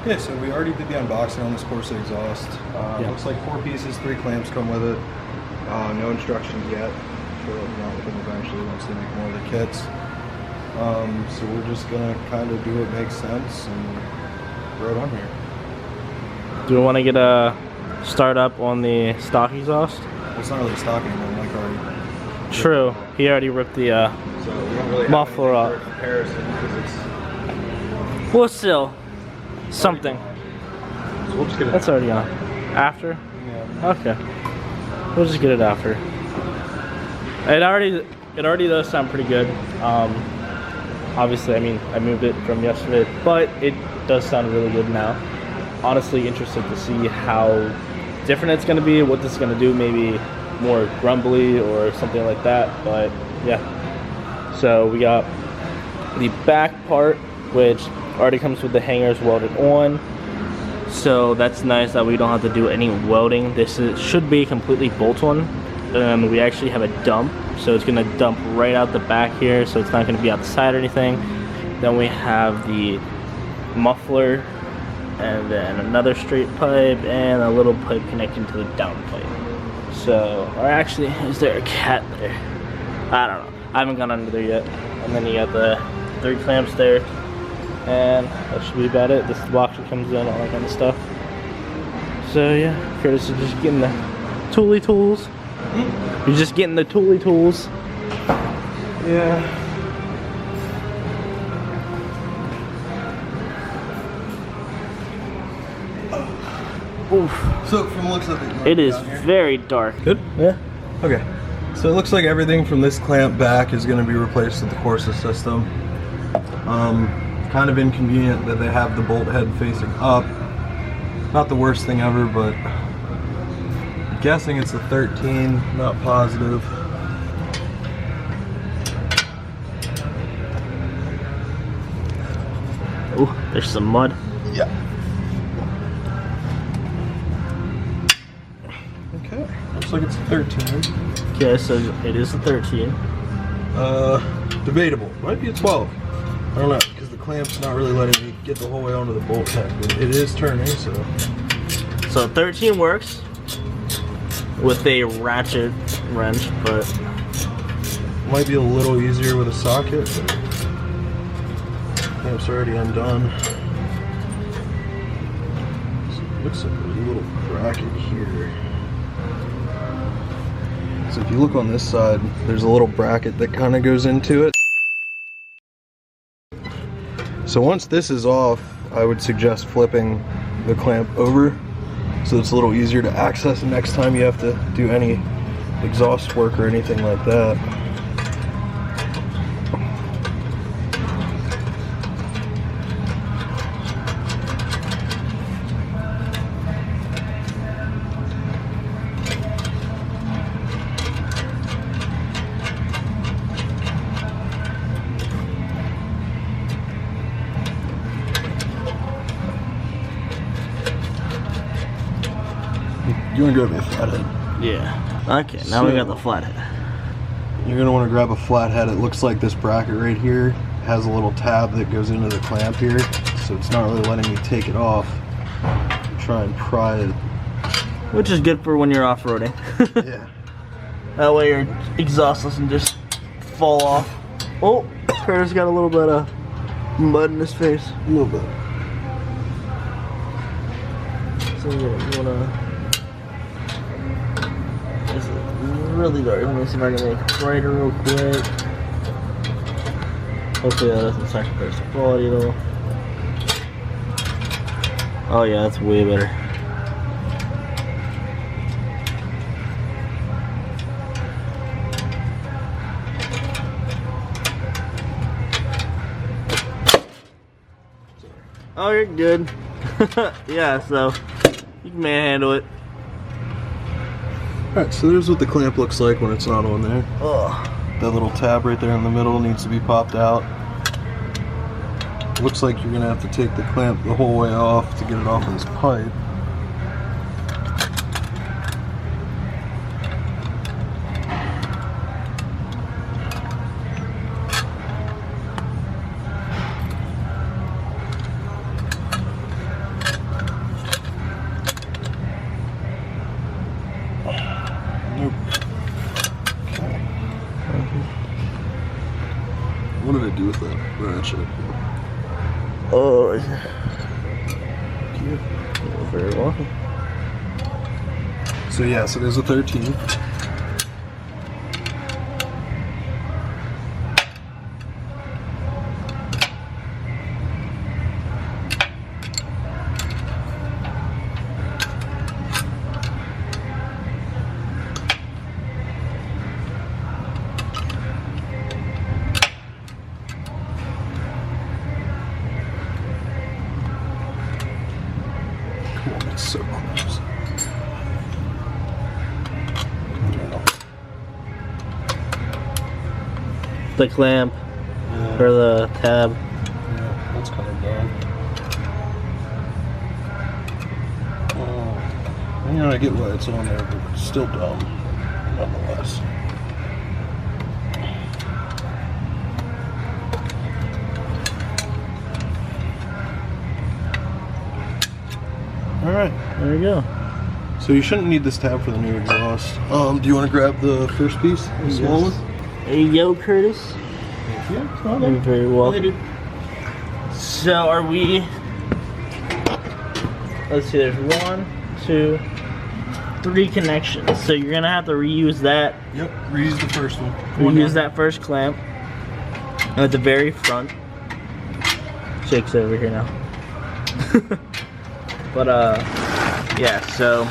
Okay, so we already did the unboxing on this Corsa Exhaust. Looks like 4 pieces, 3 clamps come with it. No instructions yet. Sure, we'll come out with them eventually once they make more of the kits. So we're just gonna kind of do what makes sense and throw it on here. Do we want to get a start up on the stock exhaust? Well, it's not really stock anymore. Mike already. True. He already ripped the So we don't really have muffler anything up. for comparison because it's. Well, still something. So we'll just get it. That's already on. After? Yeah. Okay. We'll just get it after. It already does sound pretty good. Obviously, I mean, I moved it from yesterday, but it does sound really good now. Honestly, interested to see how different it's going to be, what this is going to do, maybe more grumbly or something like that, but yeah. So we got the back part, which already comes with the hangers welded on. So that's nice that we don't have to do any welding. Should be completely bolt-on. We actually have a dump, so it's gonna dump right out the back here, so it's not gonna be outside or anything. Then we have the muffler, and then another straight pipe, and a little pipe connecting to the down pipe. So, or actually, is there a cat there? I don't know. I haven't gone under there yet. And then you got the 3 clamps there. And that should be about it. This box comes in, all that kind of stuff. So yeah, Curtis is just getting the tooly tools. You're just getting the tooly tools. Yeah. Oof. So from the looks of it It is very dark. Good? Yeah. Okay. So it looks like everything from this clamp back is going to be replaced with the Corsa system. Kind of inconvenient that they have the bolt head facing up. Not the worst thing ever, but I'm guessing it's a 13, not positive. Ooh, there's some mud. Yeah. Okay, looks like it's a 13. Okay, so it is a 13. Debatable. Might be a 12. I don't know, because the clamp's not really letting me get the whole way onto the bolt head, but it is turning, so. So 13 works with a ratchet wrench, but Might be a little easier with a socket, but clamp's already undone. So it looks like there's a little bracket here. So if you look on this side, there's a little bracket that kind of goes into it. So once this is off, I would suggest flipping the clamp over so it's a little easier to access next time you have to do any exhaust work or anything like that. You want to grab a flathead? yeah. Okay, now we got the flathead. You're going to want to grab a flathead. It looks like this bracket right here has a little tab that goes into the clamp here, so it's not really letting me take it off. Try and pry it. Which is good for when you're off-roading. Yeah. That way your exhaust doesn't just fall off. Oh, Curtis got a little bit of mud in his face. A little bit. So you wanna... It's really dark. Let me see if I can make it brighter real quick. Hopefully that doesn't sacrifice the quality at all. Oh yeah, that's way better. Oh, you're good. Yeah, so you can manhandle it. Alright, so there's what the clamp looks like when it's not on there. Oh. That little tab right there in the middle needs to be popped out. Looks like you're going to have to take the clamp the whole way off to get it off of this pipe. I do with that ratchet? Oh, You're very welcome. So yes, it is a 13. So close. The clamp Yeah. or the tab. Yeah, that's kind of dumb. I get why it's on there, but it's still dumb, nonetheless. All right, There you go. so you shouldn't need this tab for the new exhaust. Do you want to grab the first piece, the small one? There you go, Curtis. Thank you. You're very welcome. So are we? Let's see. There's 1, 2, 3 connections. So you're gonna have to reuse that. Yep, reuse the first one. Reuse that first clamp at the very front. Jake's over here now. But yeah. So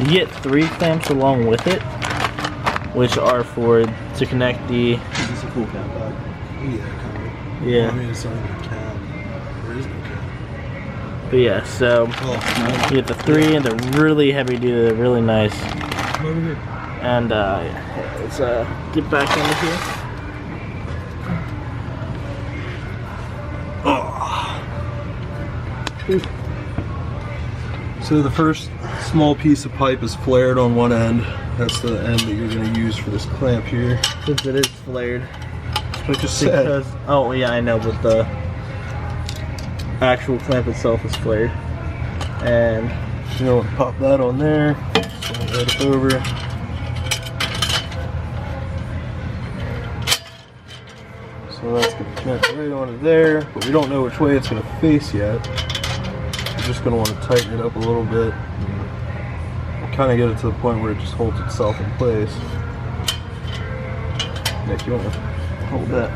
you get 3 clamps along with it, which are to connect the. Is this a full cab back? Yeah, kind of. Yeah. I mean, it's not even a cab. There is no cab. But yeah, so you get the 3 and they're really heavy duty, they're really nice. Over here. And yeah, let's get back into here. So the first small piece of pipe is flared on one end. That's the end that you're going to use for this clamp here. Since it is flared. That's what I just said. Because, oh yeah, I know, but the actual clamp itself is flared. And You know, pop that on there. Slide that up over. So that's going to connect right onto there, but we don't know which way it's going to face yet. We're just going to want to tighten it up a little bit. Kind of get it to the point where it just holds itself in place. Nick, you want to hold that?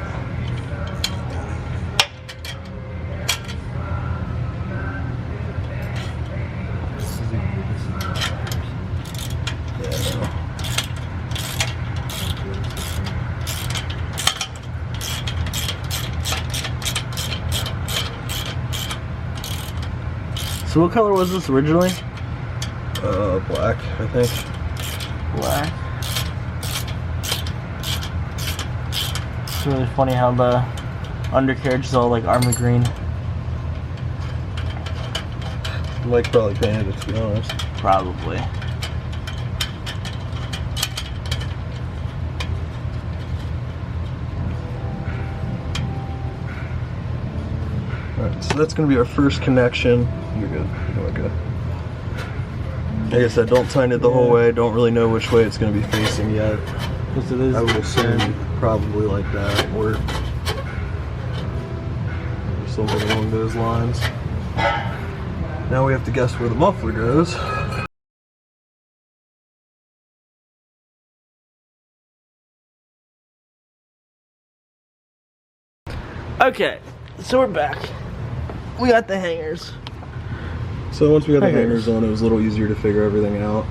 so what color was this originally? Black, I think. Black. It's really funny how the undercarriage is all like armor green. Mike probably painted it, to be honest. Probably. Alright, so that's going to be our first connection. You're good. You're good. Like I said, don't tighten it the whole way. Don't really know which way it's going to be facing yet. Because it is. I would assume probably like that, or something along those lines. Now we have to guess where the muffler goes. Okay, so we're back. We got the hangers. So once we got the Hangers. hangers on, it was a little easier to figure everything out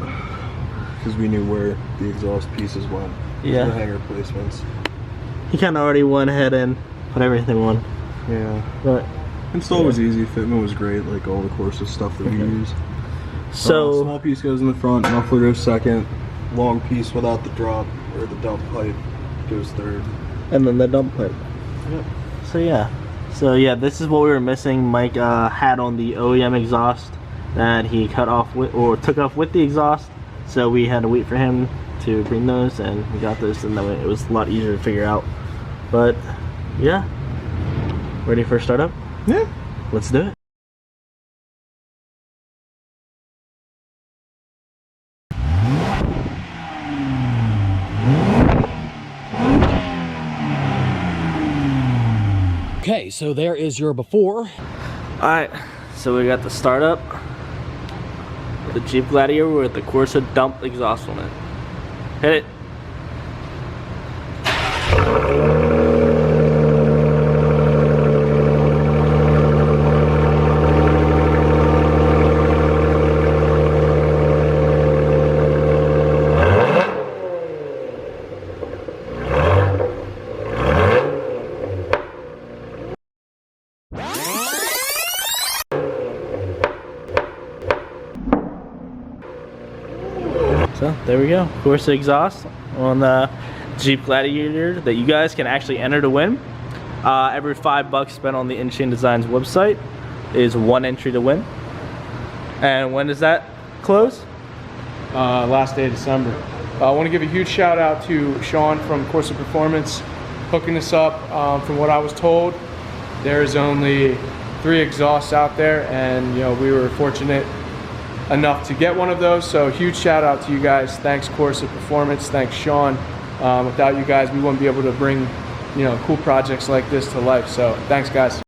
because we knew where the exhaust pieces went. Yeah. The hanger placements. He kind of already went ahead and put everything on. Yeah. But Install was easy. Fitment was great. Like all the Corsa stuff that we use. so Small piece goes in the front. Muffler goes second. Long piece without the drop or the dump pipe goes third. and then the dump pipe. Yep. So yeah, this is what we were missing. Mike had on the OEM exhaust that he cut off with, or took off with the exhaust. So we had to wait for him to bring those, and we got this, and then it was a lot easier to figure out. But yeah, ready for startup? Yeah. Let's do it. Okay, so there is your before. All right, so we got the startup, the Jeep Gladiator with the Corsa dump exhaust on it. Hit it. So there we go, Corsa exhaust on the Jeep Gladiator that you guys can actually enter to win. Every $5 spent on the Inshane Designs website is 1 entry to win. And when does that close? Last day of December. I want to give a huge shout out to Sean from Corsa Performance hooking this up. From what I was told, there's only 3 exhausts out there, and we were fortunate enough to get one of those. So huge shout out to you guys. Thanks Corsa Performance. Thanks Sean. Without you guys, we wouldn't be able to bring cool projects like this to life. So thanks guys.